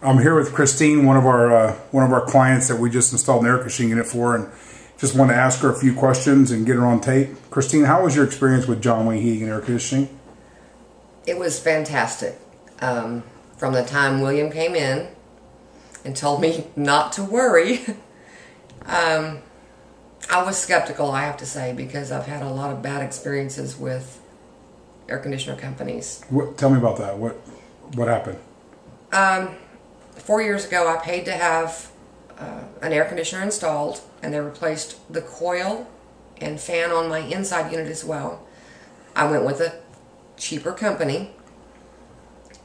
I'm here with Christine, one of our clients that we just installed an air conditioning unit for, and just want to ask her a few questions and get her on tape. Christine, how was your experience with Jon Wayne heating and air conditioning? It was fantastic. From the time William came in and told me not to worry, I was skeptical, I have to say, because I've had a lot of bad experiences with air conditioner companies. Tell me about that. What happened? 4 years ago, I paid to have an air conditioner installed, and they replaced the coil and fan on my inside unit as well. I went with a cheaper company,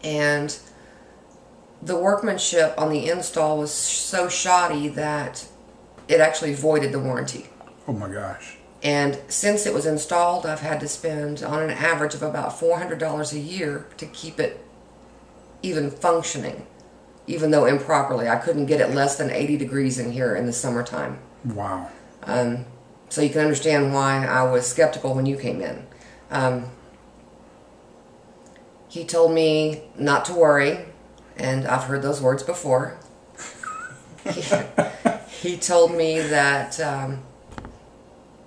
and the workmanship on the install was so shoddy that it actually voided the warranty. Oh my gosh. And since it was installed, I've had to spend on an average of about $400 a year to keep it even functioning, even though improperly. I couldn't get it less than 80 degrees in here in the summertime. Wow. So you can understand why I was skeptical when you came in. He told me not to worry, and I've heard those words before. He told me that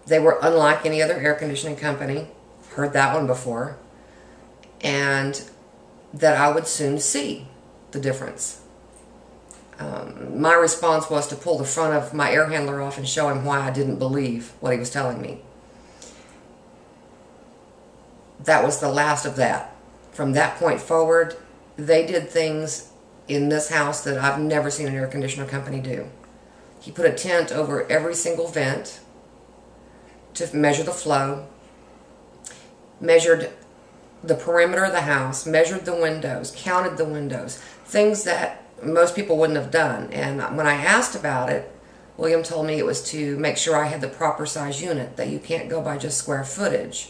they were unlike any other air conditioning company. Heard that one before. And that I would soon see the difference. My response was to pull the front of my air handler off and show him why I didn't believe what he was telling me. That was the last of that. From that point forward, they did things in this house that I've never seen an air conditioner company do. He put a tent over every single vent to measure the flow, measured the perimeter of the house, measured the windows, counted the windows, things that most people wouldn't have done. And when I asked about it, William told me it was to make sure I had the proper size unit, that you can't go by just square footage.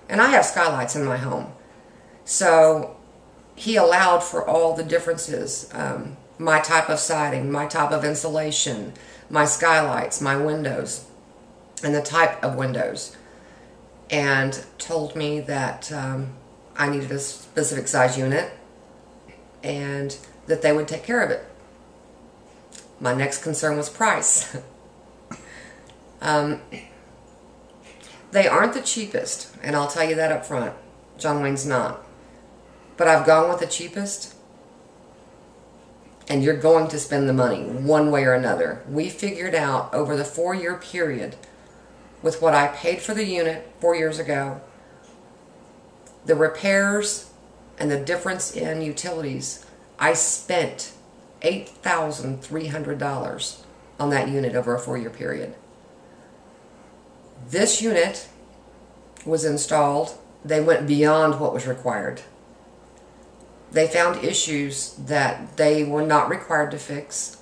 And I have skylights in my home. So he allowed for all the differences, my type of siding, my type of insulation, my skylights, my windows, and the type of windows, and told me that I needed a specific size unit and that they would take care of it. My next concern was price. They aren't the cheapest, and I'll tell you that up front. Jon Wayne's not. But I've gone with the cheapest, and you're going to spend the money one way or another. We figured out over the 4-year period, with what I paid for the unit 4 years ago, the repairs and the difference in utilities, I spent $8,300 on that unit over a 4-year period. This unit was installed. They went beyond what was required. They found issues that they were not required to fix,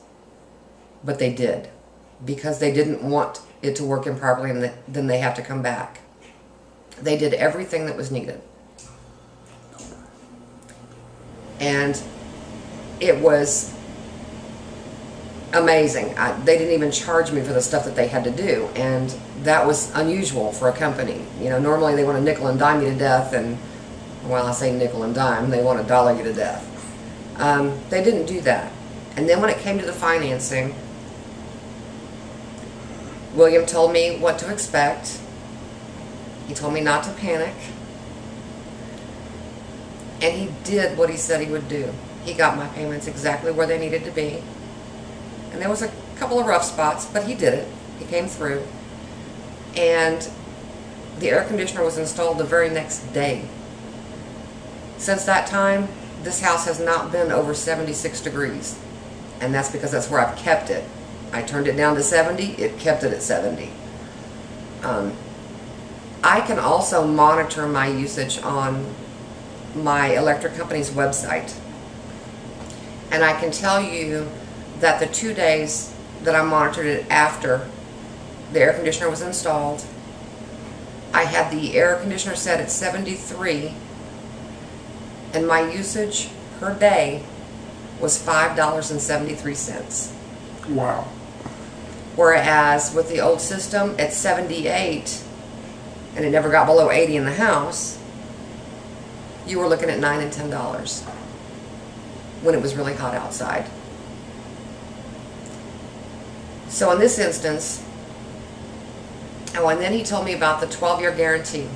but they did, because they didn't want it to work improperly, and then they have to come back. They did everything that was needed. And it was amazing. They didn't even charge me for the stuff that they had to do, and that was unusual for a company. You know, normally they want to nickel and dime you to death, and, well, I say nickel and dime, they want to dollar you to death. They didn't do that. And then when it came to the financing, William told me what to expect. He told me not to panic. And he did what he said he would do. He got my payments exactly where they needed to be. And there was a couple of rough spots, but he did it. He came through. And the air conditioner was installed the very next day. Since that time, this house has not been over 76 degrees. And that's because that's where I've kept it. I turned it down to 70, it kept it at 70. I can also monitor my usage on my electric company's website. And I can tell you that the 2 days that I monitored it after the air conditioner was installed, I had the air conditioner set at 73, and my usage per day was $5.73. Wow. Whereas with the old system at 78, and it never got below 80 in the house, you were looking at $9 and $10. when it was really hot outside. So in this instance, oh, and then he told me about the 12-year guarantee.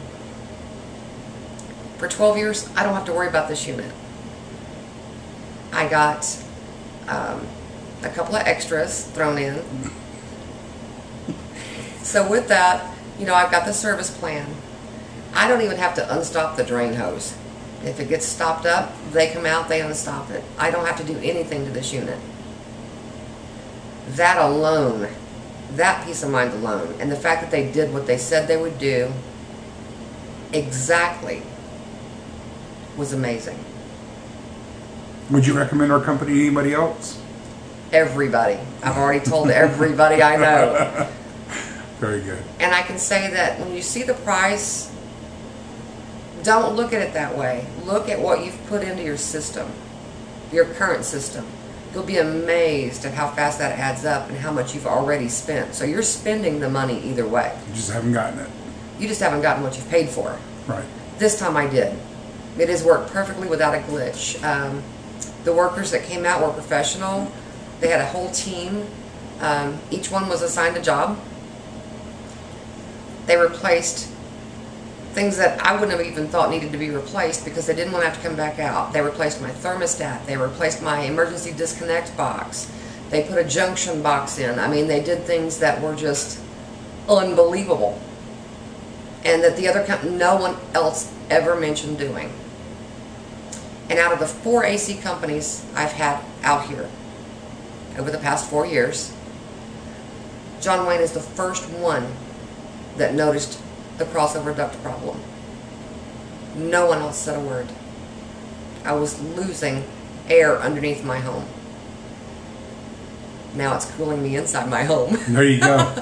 For 12 years, I don't have to worry about this unit. I got a couple of extras thrown in. So with that, you know, I've got the service plan. I don't even have to unstop the drain hose. If it gets stopped up, they come out, they unstop it. I don't have to do anything to this unit. That alone, that peace of mind alone, and the fact that they did what they said they would do exactly was amazing. Would you recommend our company to anybody else? Everybody. I've already told everybody I know. Very good. And I can say that when you see the price, don't look at it that way. Look at what you've put into your system, your current system. You'll be amazed at how fast that adds up and how much you've already spent. So you're spending the money either way. You just haven't gotten it. You just haven't gotten what you've paid for. Right. This time I did. It has worked perfectly without a glitch. The workers that came out were professional. They had a whole team. Each one was assigned a job. They replaced things that I wouldn't have even thought needed to be replaced because they didn't want to have to come back out. They replaced my thermostat. They replaced my emergency disconnect box. They put a junction box in. I mean, they did things that were just unbelievable. And that the other company, no one else ever mentioned doing. And out of the 4 AC companies I've had out here over the past 4 years, Jon Wayne is the first one that noticed the crossover duct problem. No one else said a word. I was losing air underneath my home. Now it's cooling me inside my home. There you go.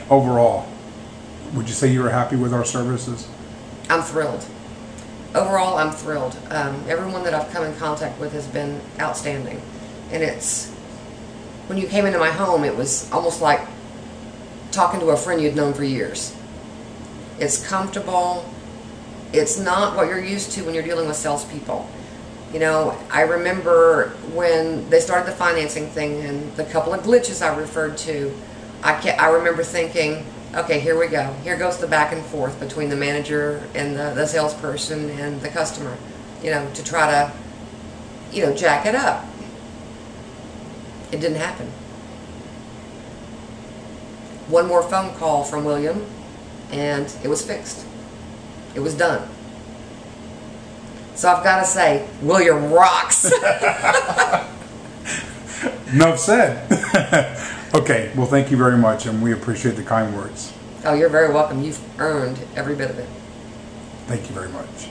Overall, would you say you were happy with our services? I'm thrilled. Overall, I'm thrilled. Everyone that I've come in contact with has been outstanding. And it's, when you came into my home, it was almost like talking to a friend you'd known for years. It's comfortable. It's not what you're used to when you're dealing with salespeople. You know, I remember when they started the financing thing and the couple of glitches I referred to, I remember thinking, okay, here we go. Here goes the back and forth between the manager and the salesperson and the customer, you know, to try to, you know, jack it up. It didn't happen. One more phone call from William, and it was fixed. It was done. So I've got to say, William rocks. Enough said. Okay, well, thank you very much, and we appreciate the kind words. Oh, you're very welcome. You've earned every bit of it. Thank you very much.